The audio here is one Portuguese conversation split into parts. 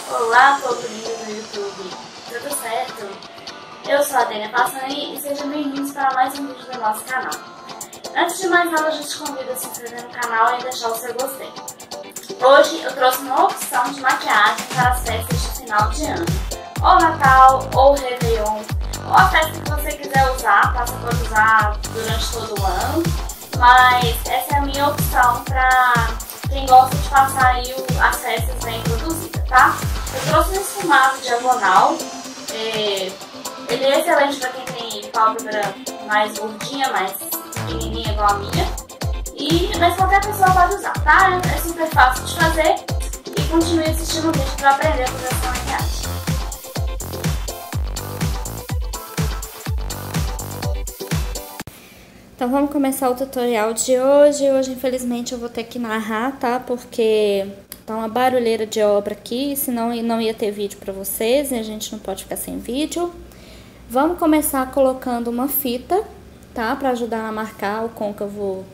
Olá, povo lindo do YouTube, tudo certo? Eu sou a Dênia Passani e sejam bem-vindos para mais um vídeo do nosso canal. Antes de mais nada, eu já te convido a se inscrever no canal e deixar o seu gostei. Hoje eu trouxe uma opção de maquiagem para as festas de final de ano, ou Natal, ou Réveillon, ou a festa que você quiser usar, tá? Você pode usar durante todo o ano, mas essa é a minha opção para quem gosta de passar aí as festas bem produzidas, tá? Eu trouxe um esfumado diagonal, ele é excelente para quem tem pálpebra mais gordinha, mais pequenininha igual a minha, mas qualquer pessoa pode usar, tá? É super fácil de fazer e continue assistindo o vídeo para aprender a fazer essa maquiagem. Então vamos começar o tutorial de hoje. Hoje infelizmente eu vou ter que narrar, tá? Porque tá uma barulheira de obra aqui, senão não ia ter vídeo pra vocês e a gente não pode ficar sem vídeo. Vamos começar colocando uma fita, tá? Pra ajudar a marcar o côncavo,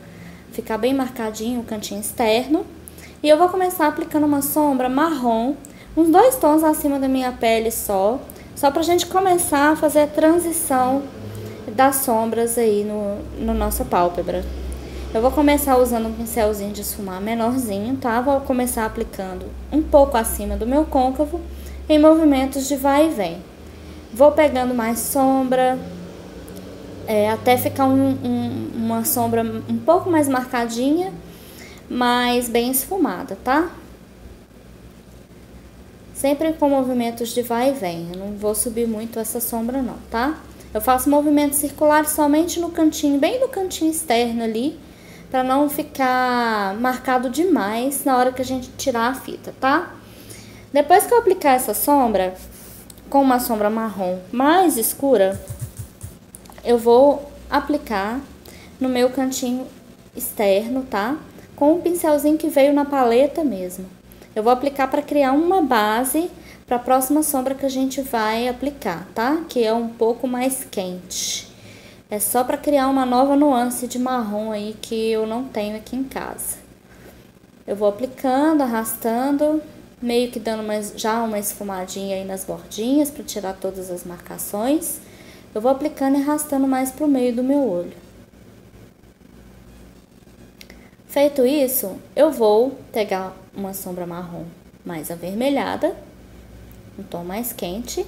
ficar bem marcadinho o cantinho externo. E eu vou começar aplicando uma sombra marrom, uns 2 tons acima da minha pele só pra gente começar a fazer a transição das sombras aí no nossa pálpebra. Eu vou começar usando um pincelzinho de esfumar menorzinho, tá? Vou começar aplicando um pouco acima do meu côncavo, em movimentos de vai e vem. Vou pegando mais sombra, até ficar uma sombra um pouco mais marcadinha, mas bem esfumada, tá? Sempre com movimentos de vai e vem. Eu não vou subir muito essa sombra não, tá? Eu faço movimentos circulares somente no cantinho, bem no cantinho externo ali, para não ficar marcado demais na hora que a gente tirar a fita, tá? Depois que eu aplicar essa sombra, com uma sombra marrom mais escura, eu vou aplicar no meu cantinho externo, tá? Com o pincelzinho que veio na paleta mesmo. Eu vou aplicar para criar uma base para a próxima sombra que a gente vai aplicar, tá? Que é um pouco mais quente. É só para criar uma nova nuance de marrom aí que eu não tenho aqui em casa. Eu vou aplicando, arrastando, meio que dando já uma esfumadinha aí nas bordinhas para tirar todas as marcações. Eu vou aplicando e arrastando mais pro meio do meu olho. Feito isso, eu vou pegar uma sombra marrom mais avermelhada, um tom mais quente.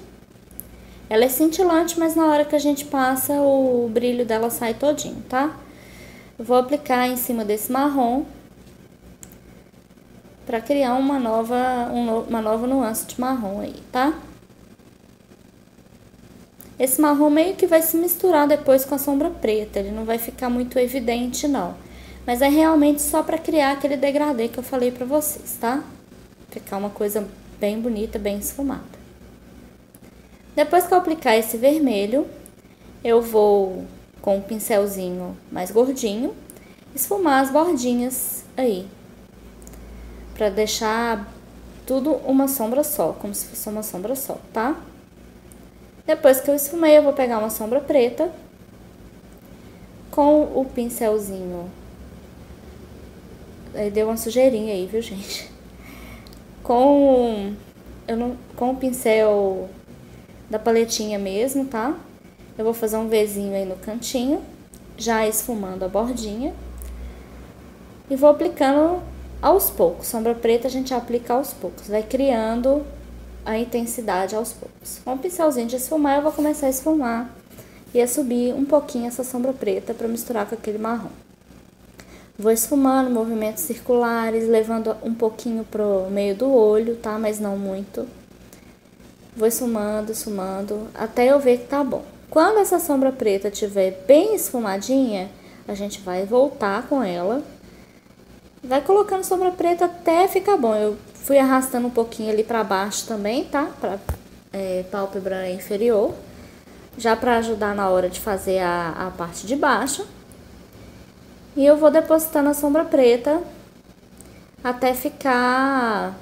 Ela é cintilante, mas na hora que a gente passa, o brilho dela sai todinho, tá? Eu vou aplicar em cima desse marrom para criar uma nova nuance de marrom aí, tá? Esse marrom meio que vai se misturar depois com a sombra preta, ele não vai ficar muito evidente não. Mas é realmente só para criar aquele degradê que eu falei pra vocês, tá? Ficar uma coisa bem bonita, bem esfumada. Depois que eu aplicar esse vermelho, eu vou, com um pincelzinho mais gordinho, esfumar as bordinhas aí. Pra deixar tudo uma sombra só, como se fosse uma sombra só, tá? Depois que eu esfumei, eu vou pegar uma sombra preta, com o pincelzinho. Aí deu uma sujeirinha aí, viu, gente? Com o pincel da paletinha mesmo, tá? Eu vou fazer um Vzinho aí no cantinho, já esfumando a bordinha. E vou aplicando aos poucos. Sombra preta a gente aplica aos poucos, vai criando a intensidade aos poucos. Com o pincelzinho de esfumar, eu vou começar a esfumar e a subir um pouquinho essa sombra preta para misturar com aquele marrom. Vou esfumando, movimentos circulares, levando um pouquinho pro meio do olho, tá? Mas não muito. Vou esfumando, até eu ver que tá bom. Quando essa sombra preta estiver bem esfumadinha, a gente vai voltar com ela. Vai colocando sombra preta até ficar bom. Eu fui arrastando um pouquinho ali pra baixo também, tá? Pra pálpebra inferior. Já pra ajudar na hora de fazer a parte de baixo. E eu vou depositando a sombra preta até ficar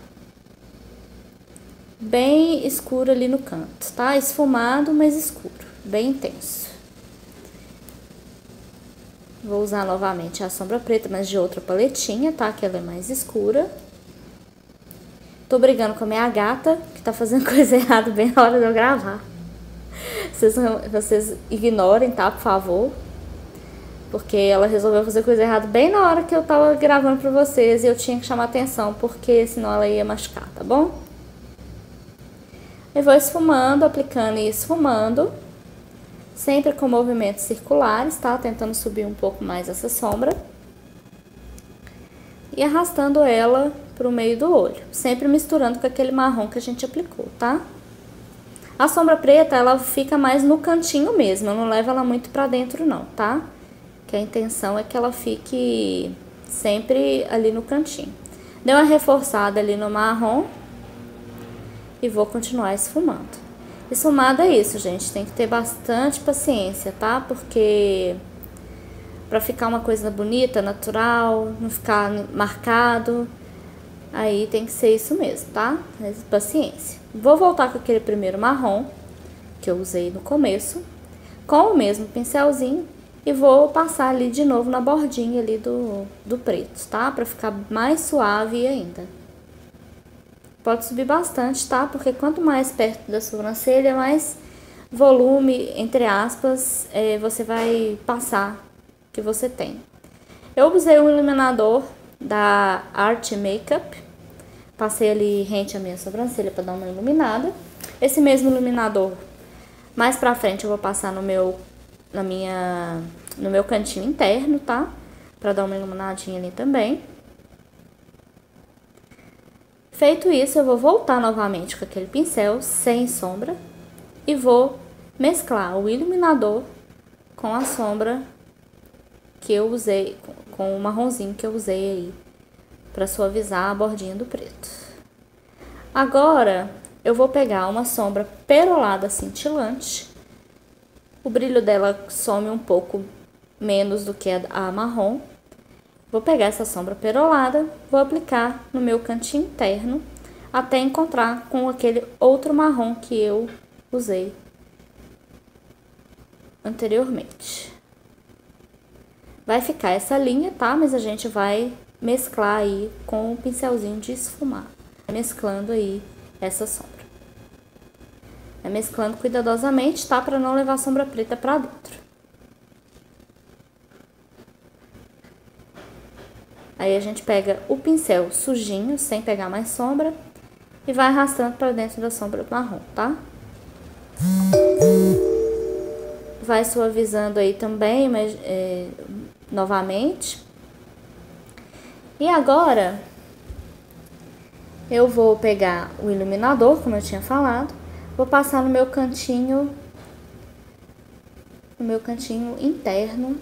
bem escuro ali no canto, tá? Esfumado, mas escuro, bem intenso. Vou usar novamente a sombra preta, mas de outra paletinha, tá? Que ela é mais escura. tô brigando com a minha gata, que tá fazendo coisa errada bem na hora de eu gravar. Vocês ignorem, tá, por favor. Porque ela resolveu fazer coisa errada bem na hora que eu tava gravando pra vocês. E eu tinha que chamar atenção, porque senão ela ia machucar, tá bom? Eu vou esfumando, aplicando e esfumando. Sempre com movimentos circulares, tá? Tentando subir um pouco mais essa sombra. E arrastando ela pro meio do olho. Sempre misturando com aquele marrom que a gente aplicou, tá? A sombra preta, ela fica mais no cantinho mesmo. Eu não levo ela muito pra dentro não, tá? Que a intenção é que ela fique sempre ali no cantinho. Dei uma reforçada ali no marrom. E vou continuar esfumando. Esfumado é isso, gente. Tem que ter bastante paciência, tá? Porque pra ficar uma coisa bonita, natural, não ficar marcado, aí tem que ser isso mesmo, tá? Paciência. Vou voltar com aquele primeiro marrom que eu usei no começo, com o mesmo pincelzinho, e vou passar ali de novo na bordinha ali do preto, tá? Pra ficar mais suave ainda. Pode subir bastante, tá? Porque quanto mais perto da sobrancelha, mais volume, entre aspas, você vai passar que você tem. Eu usei um iluminador da Art Makeup. Passei ali rente à minha sobrancelha para dar uma iluminada. Esse mesmo iluminador, mais pra frente eu vou passar no meu cantinho interno, tá? Pra dar uma iluminadinha ali também. Feito isso, eu vou voltar novamente com aquele pincel sem sombra e vou mesclar o iluminador com a sombra que eu usei, com o marronzinho que eu usei aí, para suavizar a bordinha do preto. Agora, eu vou pegar uma sombra perolada cintilante. O brilho dela some um pouco menos do que a marrom. Vou pegar essa sombra perolada, vou aplicar no meu cantinho interno, até encontrar com aquele outro marrom que eu usei anteriormente. Vai ficar essa linha, tá? Mas a gente vai mesclar aí com o pincelzinho de esfumar, mesclando aí essa sombra. Vai mesclando cuidadosamente, tá? Pra não levar a sombra preta pra dentro. Aí a gente pega o pincel sujinho, sem pegar mais sombra, e vai arrastando para dentro da sombra marrom, tá? Vai suavizando aí também, mas novamente. E agora, eu vou pegar o iluminador, como eu tinha falado, vou passar no meu cantinho interno,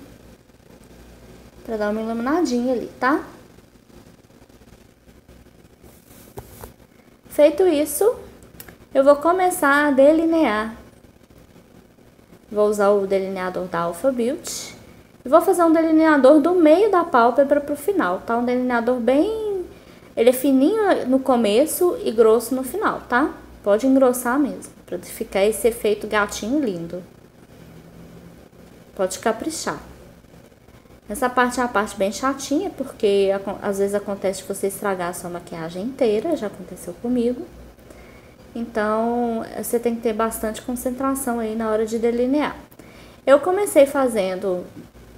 pra dar uma iluminadinha ali, tá? Feito isso, eu vou começar a delinear. Vou usar o delineador da Alpha Beauty. E vou fazer um delineador do meio da pálpebra pro final, tá? Um delineador bem... Ele é fininho no começo e grosso no final, tá? Pode engrossar mesmo, pra ficar esse efeito gatinho lindo. Pode caprichar. Essa parte é a parte bem chatinha, porque às vezes acontece de você estragar a sua maquiagem inteira, já aconteceu comigo. Então, você tem que ter bastante concentração aí na hora de delinear. Eu comecei fazendo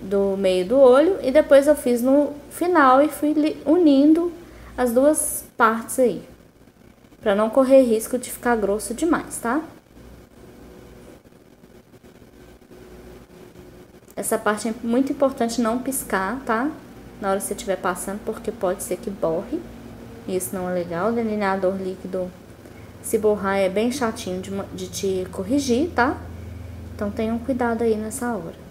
do meio do olho e depois eu fiz no final e fui unindo as duas partes aí, pra não correr risco de ficar grosso demais, tá? Essa parte é muito importante não piscar, tá? Na hora que você estiver passando, porque pode ser que borre. Isso não é legal. O delineador líquido, se borrar, é bem chatinho de te corrigir, tá? Então, tenham cuidado aí nessa hora.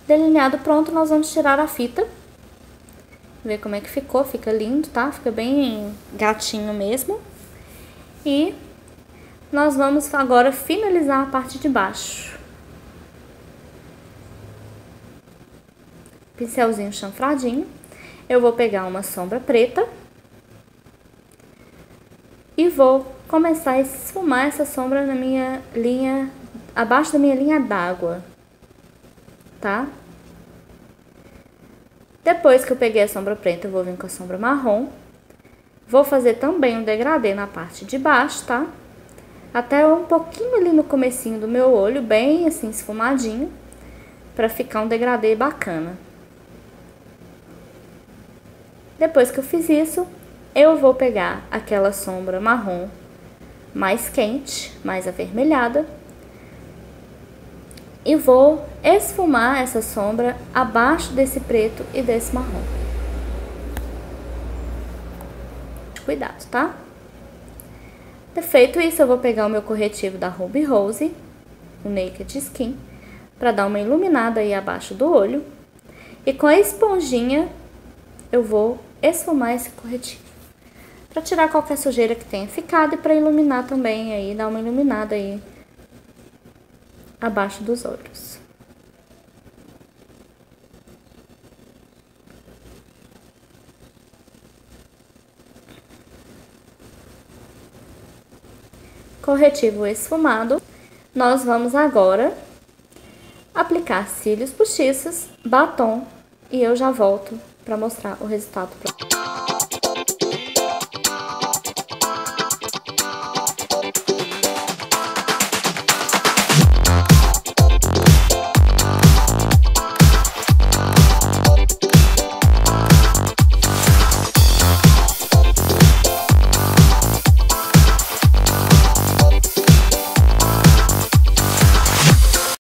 Delineado pronto, nós vamos tirar a fita. Ver como é que ficou, fica lindo, tá? Fica bem gatinho mesmo. E nós vamos agora finalizar a parte de baixo. Pincelzinho chanfradinho. Eu vou pegar uma sombra preta. E vou começar a esfumar essa sombra na minha linha abaixo da minha linha d'água, tá? Depois que eu peguei a sombra preta, eu vou vir com a sombra marrom. Vou fazer também um degradê na parte de baixo, tá? Até um pouquinho ali no comecinho do meu olho, bem assim esfumadinho, pra ficar um degradê bacana. Depois que eu fiz isso, eu vou pegar aquela sombra marrom mais quente, mais avermelhada, e vou esfumar essa sombra abaixo desse preto e desse marrom. Cuidado, tá? Feito isso, eu vou pegar o meu corretivo da Ruby Rose, o Naked Skin, para dar uma iluminada aí abaixo do olho. E com a esponjinha, eu vou esfumar esse corretivo, para tirar qualquer sujeira que tenha ficado e para iluminar também aí, dar uma iluminada aí abaixo dos olhos. Corretivo esfumado, nós vamos agora aplicar cílios postiços, batom e eu já volto para mostrar o resultado pronto.